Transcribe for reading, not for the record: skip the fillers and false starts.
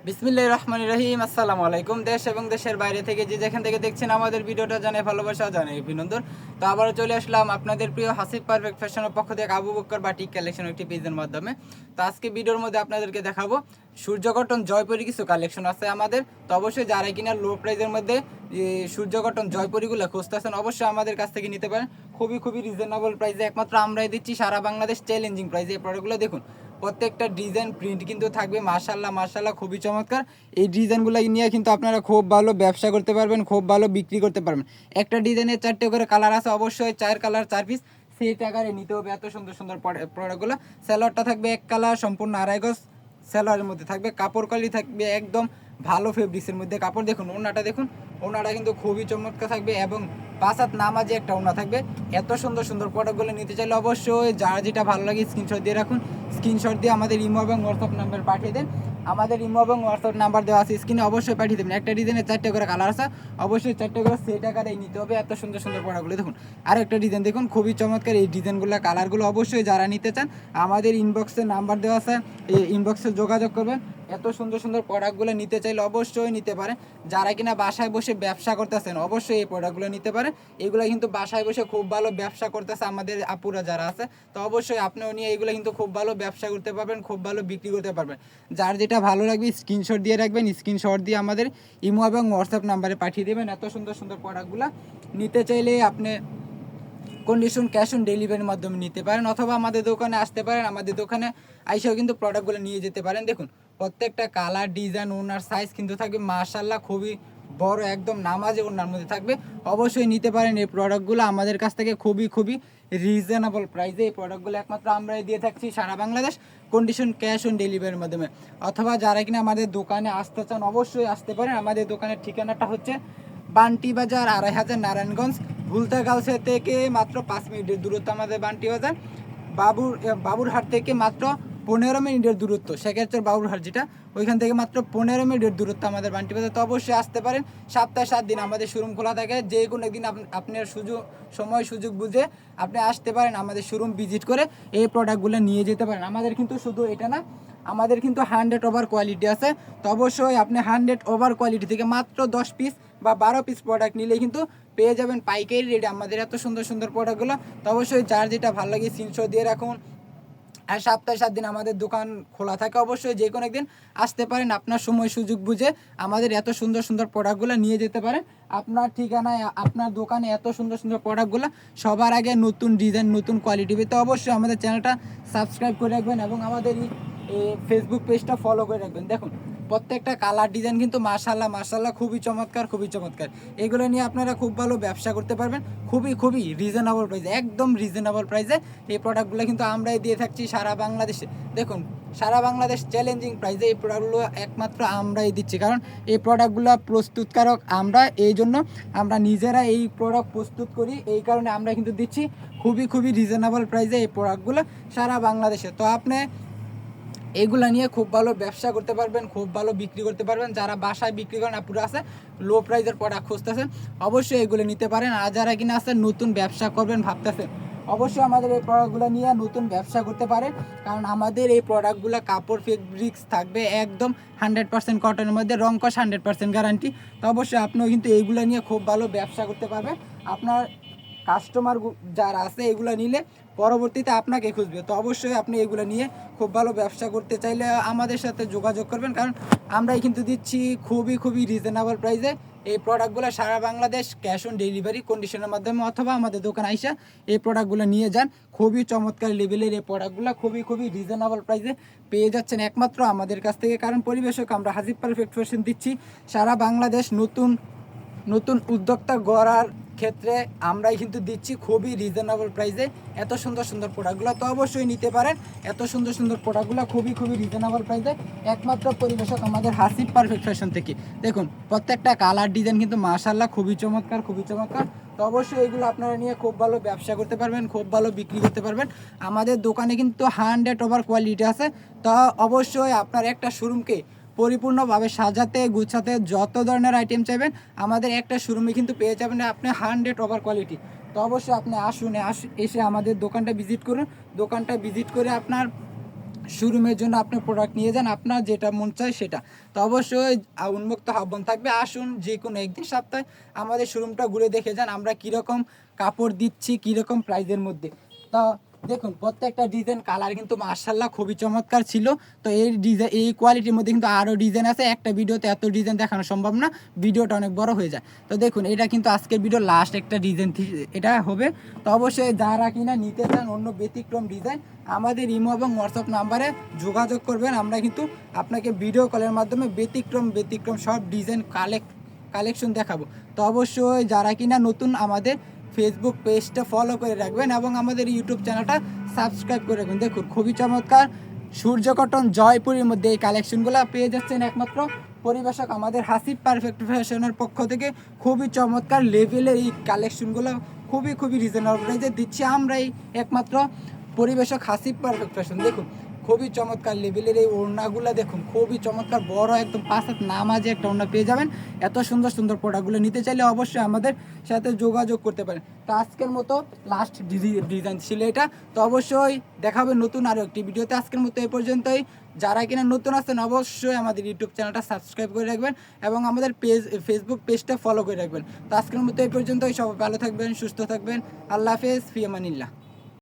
বিসমিল্লাহির রহমানির রহিম। আসসালামু আলাইকুম। দেশ এবং দেশের বাইরে থেকে যে যেখান থেকে দেখছেন আমাদের ভিডিওটা জানাই ভালোবাসা, জানাই অভিনন্দন। তো আবারও চলে আসলাম আপনাদের প্রিয় হাসিব পারফেক্ট ফ্যাশনের পক্ষ থেকে আবু বকর বাটিক কালেকশন একটি পেজের মাধ্যমে। তো আজকে ভিডিওর মধ্যে আপনাদেরকে দেখাবো সূর্য কটন জয়পুরি কিছু কালেকশন আছে আমাদের। তো অবশ্যই যারা কিনা লো প্রাইজের মধ্যে সূর্য কটন জয়পুরিগুলো খুঁজতেছেন অবশ্যই আমাদের কাছ থেকে নিতে পারেন। খুবই রিজনেবল প্রাইসে একমাত্র আমরাই দিচ্ছি সারা বাংলাদেশ চ্যালেঞ্জিং প্রাইসে। এই প্রোডাক্টগুলো দেখুন, প্রত্যেকটা ডিজাইন প্রিন্ট কিন্তু থাকবে মাশাআল্লাহ খুবই চমৎকার। এই ডিজাইনগুলো নিয়ে কিন্তু আপনারা খুব ভালো ব্যবসা করতে পারবেন, খুব ভালো বিক্রি করতে পারবেন। একটা ডিজাইনের 4টে করে কালার আছে, অবশ্যই 4 কালার 4 পিস সেই টাকারে নিতে হবে। এত সুন্দর প্রোডাক্টগুলো। স্যালোয়ারটা থাকবে এক কালার সম্পূর্ণ আড়াই গজ স্যালোয়ারের মধ্যে থাকবে। কাপড় কোয়ালিটি থাকবে একদম ভালো ফেব্রিক্সের মধ্যে কাপড়। দেখুন ওনাটা, দেখুন ওনাটা কিন্তু খুবই চমৎকার থাকবে এবং 5 হাত নামাজে একটা ওনা থাকবে। এত সুন্দর প্রোডাক্টগুলো নিতে চাইলে অবশ্যই যার যেটা ভালো লাগে স্ক্রিনশট দিয়ে রাখুন। স্ক্রিনশট দিয়ে আমাদের ইমো এবং হোয়াটসঅ্যাপ নাম্বার পাঠিয়ে দেন। আমাদের ইমো এবং হোয়াটসঅ্যাপ নাম্বার দেওয়া আছে স্ক্রিনে, অবশ্যই পাঠিয়ে দেবেন। একটা ডিজাইনের 4টে করে কালার আছে, অবশ্যই 4টে করে সেই টাকাটাই নিতে হবে। এত সুন্দর প্রোডাক্টগুলো দেখুন। আর একটা ডিজাইন দেখুন খুবই চমৎকার। এই ডিজাইনগুলো কালারগুলো অবশ্যই যারা নিতে চান আমাদের ইনবক্সে নাম্বার দেওয়া আছে, এই ইনবক্সে যোগাযোগ করবেন। এত সুন্দর প্রোডাক্টগুলো নিতে চাইলে অবশ্যই নিতে পারেন। যারা কিনা বাসায় বসে ব্যবসা করতেছেন অবশ্যই এই প্রোডাক্টগুলো নিতে পারেন। এগুলো কিন্তু বাসায় বসে খুব ভালো ব্যবসা করতেছে আমাদের আপুরা যারা আছে। তো অবশ্যই আপনিও নিয়ে এগুলো কিন্তু খুব ভালো ব্যবসা করতে পারবেন, খুব ভালো বিক্রি করতে পারবেন। যার যেটা ভালো লাগবে স্ক্রিনশট দিয়ে রাখবেন। স্ক্রিনশট দিয়ে আমাদের ইমো এবং হোয়াটসঅ্যাপ নাম্বারে পাঠিয়ে দেবেন। এত সুন্দর প্রোডাক্টগুলো নিতে চাইলে আপনি কন্ডিশন ক্যাশ অন ডেলিভারির মাধ্যমে নিতে পারেন, অথবা আমাদের দোকানে আসতে পারেন। আমাদের দোকানে আইসাও কিন্তু প্রোডাক্টগুলো নিয়ে যেতে পারেন। দেখুন প্রত্যেকটা কালার ডিজাইন ওনার সাইজ কিন্তু থাকবে মাশাআল্লাহ খুবই বড়, একদম নামাজে ওনার মধ্যে থাকবে। অবশ্যই নিতে পারেন এই প্রোডাক্টগুলো আমাদের কাছ থেকে খুবই রিজনেবল প্রাইসে। এই প্রোডাক্টগুলো একমাত্র আমরাই দিয়ে থাকছি সারা বাংলাদেশ, কন্ডিশন ক্যাশ অন ডেলিভারির মাধ্যমে। অথবা যারা কিনা আমাদের দোকানে আসতে চান অবশ্যই আসতে পারেন। আমাদের দোকানের ঠিকানাটা হচ্ছে বান্টি বাজার 2500 নারায়ণগঞ্জ। ভুলতা গার্লস থেকে মাত্র 5 মিনিটের দূরত্ব আমাদের বান্টি বাজার। বাবুরহাট থেকে মাত্র 15 মিনিটের দূরত্ব, সেক্ষেত্রে বাবুরহাট যেটা ওইখান থেকে মাত্র 15 মিনিটের দূরত্ব আমাদের বান্টি বাজার। তো অবশ্যই আসতে পারেন। সপ্তাহে 7 দিন আমাদের শোরুম খোলা থাকে। যে কোনো একদিন আপনার সময় সুযোগ বুঝে আপনি আসতে পারেন, আমাদের শোরুম ভিজিট করে এই প্রোডাক্টগুলো নিয়ে যেতে পারেন। আমাদের কিন্তু শুধু এটা না, আমাদের কিন্তু 100 ওভার কোয়ালিটি আছে। তো অবশ্যই আপনি 100 ওভার কোয়ালিটি থেকে মাত্র 10 পিস বা 12 পিস প্রোডাক্ট নিলে কিন্তু পেয়ে যাবেন পাইকারি রেটে আমাদের এত সুন্দর প্রোডাক্টগুলো। তো অবশ্যই যার যেটা ভালো লাগে স্ক্রিনশট দিয়ে রাখুন। আর সপ্তাহে 7 দিন আমাদের দোকান খোলা থাকে। অবশ্যই যে কোনো একদিন আসতে পারেন, আপনার সময় সুযোগ বুঝে আমাদের এত সুন্দর প্রোডাক্টগুলো নিয়ে যেতে পারেন। আপনার ঠিকানায় আপনার দোকানে এত সুন্দর প্রোডাক্টগুলো সবার আগে নতুন ডিজাইন নতুন কোয়ালিটি পেতে অবশ্যই আমাদের চ্যানেলটা সাবস্ক্রাইব করে রাখবেন এবং আমাদের এই ফেসবুক পেজটা ফলো করে রাখবেন। দেখুন প্রত্যেকটা কালার ডিজাইন কিন্তু মাশাআল্লাহ খুবই চমৎকার। এগুলো নিয়ে আপনারা খুব ভালো ব্যবসা করতে পারবেন খুবই রিজনেবল প্রাইসে, একদম রিজনেবল প্রাইসে। এই প্রোডাক্টগুলো কিন্তু আমরাই দিয়ে থাকছি সারা বাংলাদেশে। দেখুন সারা বাংলাদেশ চ্যালেঞ্জিং প্রাইসে এই প্রোডাক্টগুলো একমাত্র আমরাই দিচ্ছি, কারণ এই প্রোডাক্টগুলো প্রস্তুতকারক আমরা, এই জন্য আমরা নিজেরা এই প্রোডাক্ট প্রস্তুত করি। এই কারণে আমরা কিন্তু দিচ্ছি খুবই রিজনেবল প্রাইসে এই প্রোডাক্টগুলো সারা বাংলাদেশে। তো আপনি এগুলা নিয়ে খুব ভালো ব্যবসা করতে পারবেন, খুব ভালো বিক্রি করতে পারবেন। যারা বাসায় বিক্রি করেন পুরো আছে লো প্রাইসের প্রোডাক্ট খুঁজতেছেন অবশ্যই এগুলো নিতে পারেন। আর যারা কিনা আছে নতুন ব্যবসা করবেন ভাবতেছেন অবশ্যই আমাদের এই প্রোডাক্টগুলো নিয়ে নতুন ব্যবসা করতে পারেন, কারণ আমাদের এই প্রোডাক্টগুলো কাপড় ফেব্রিক্স থাকবে একদম 100% কটনের মধ্যে, রং কস 100% গ্যারান্টি। তো অবশ্যই আপনিও কিন্তু এইগুলো নিয়ে খুব ভালো ব্যবসা করতে পারবেন। আপনার কাস্টমার যারা আছে এগুলো নিলে পরবর্তীতে আপনাকে খুঁজবে। তো অবশ্যই আপনি এগুলো নিয়ে খুব ভালো ব্যবসা করতে চাইলে আমাদের সাথে যোগাযোগ করবেন, কারণ আমরাই কিন্তু দিচ্ছি খুবই রিজনেবল প্রাইসে এই প্রোডাক্টগুলো সারা বাংলাদেশ ক্যাশ অন ডেলিভারি কন্ডিশনের মাধ্যমে, অথবা আমাদের দোকান আইসা এই প্রোডাক্টগুলো নিয়ে যান। খুবই চমৎকার লেভেলের এই প্রোডাক্টগুলো খুবই রিজনেবল প্রাইসে পেয়ে যাচ্ছেন একমাত্র আমাদের কাছ থেকে। কারণ পরিবেশক আমরা হাসিব পারফেক্ট ফ্যাশন দিচ্ছি সারা বাংলাদেশ নতুন উদ্যোক্তা গড়ার ক্ষেত্রে আমরাই কিন্তু দিচ্ছি খুবই রিজনেবল প্রাইসে এত সুন্দর প্রোডাক্টগুলো। তো অবশ্যই নিতে পারেন এত সুন্দর প্রোডাক্টগুলো খুবই রিজনেবল প্রাইসে একমাত্র পরিবেশক আমাদের হাসিব পারফেক্ট ফ্যাশন থেকে। দেখুন প্রত্যেকটা কালার ডিজাইন কিন্তু মাশাআল্লাহ খুবই চমৎকার। তো অবশ্যই এগুলো আপনারা নিয়ে খুব ভালো ব্যবসা করতে পারবেন, খুব ভালো বিক্রি করতে পারবেন। আমাদের দোকানে কিন্তু 100 ওভার কোয়ালিটি আছে। তো অবশ্যই আপনার একটা শোরুমকে পরিপূর্ণভাবে সাজাতে গুছাতে যত ধরনের আইটেম চাইবেন আমাদের একটা শোরুমে কিন্তু পেয়ে যাবেন আপনি 100 ওভার কোয়ালিটি। তো অবশ্যই আপনি এসে আমাদের দোকানটা ভিজিট করুন। দোকানটা ভিজিট করে আপনার শোরুমের জন্য আপনি প্রোডাক্ট নিয়ে যান, আপনার যেটা মন চায় সেটা। তো অবশ্যই উন্মুক্ত আহ্বান থাকবে, আসুন যে কোনো একদিন সপ্তাহে আমাদের শোরুমটা ঘুরে দেখে যান আমরা কীরকম কাপড় দিচ্ছি, কীরকম প্রাইজের মধ্যে। তো দেখুন প্রত্যেকটা ডিজাইন কালার কিন্তু মার্শাল্লাহ খুবই চমৎকার ছিল। তো এই ডিজাইন এই কোয়ালিটির মধ্যে কিন্তু আরও ডিজাইন আছে, একটা ভিডিওতে এত ডিজাইন দেখানো সম্ভব না, ভিডিওটা অনেক বড় হয়ে যায়। তো দেখুন এটা কিন্তু আজকের ভিডিও লাস্ট একটা ডিজাইন এটা হবে। তো অবশ্যই যারা কিনা নিতে চান অন্য ব্যতিক্রম ডিজাইন আমাদের ইমো এবং হোয়াটসঅ্যাপ নাম্বারে যোগাযোগ করবেন, আমরা কিন্তু আপনাকে ভিডিও কলের মাধ্যমে ব্যতিক্রম সব ডিজাইন কালেকশন দেখাবো। তো অবশ্যই যারা কিনা নতুন আমাদের ফেসবুক পেজটা ফলো করে রাখবেন এবং আমাদের ইউটিউব চ্যানেলটা সাবস্ক্রাইব করে রাখবেন। দেখুন খুবই চমৎকার সূর্য কটন জয়পুরের মধ্যে এই কালেকশনগুলো পেয়ে যাচ্ছেন একমাত্র পরিবেশক আমাদের হাসিব পারফেক্ট ফ্যাশনের পক্ষ থেকে। খুবই চমৎকার লেভেলের এই কালেকশনগুলো খুবই রিজনেবল প্রাইসে দিচ্ছি আমরাই একমাত্র পরিবেশক হাসিব পারফেক্ট ফ্যাশন। দেখুন খুবই চমৎকার লেভেলের এই ওড়নাগুলো, দেখুন খুবই চমৎকার বড় একদম 5 হাত নামাজে একটা ওড়না পেয়ে যাবেন। এত সুন্দর প্রোডাক্টগুলো নিতে চাইলে অবশ্যই আমাদের সাথে যোগাযোগ করতে পারেন। তো আজকের মতো লাস্ট ডিজাইন ছিল এটা। তো অবশ্যই দেখাবে নতুন আরও একটি ভিডিওতে। আজকের মতো এই পর্যন্তই। যারা কিনা নতুন আছেন অবশ্যই আমাদের ইউটিউব চ্যানেলটা সাবস্ক্রাইব করে রাখবেন এবং আমাদের ফেসবুক পেজটা ফলো করে রাখবেন। তো আজকের মতো এই পর্যন্তই। সবাই ভালো থাকবেন, সুস্থ থাকবেন। আল্লাহ হাফেজ, ফি আমানিল্লাহ।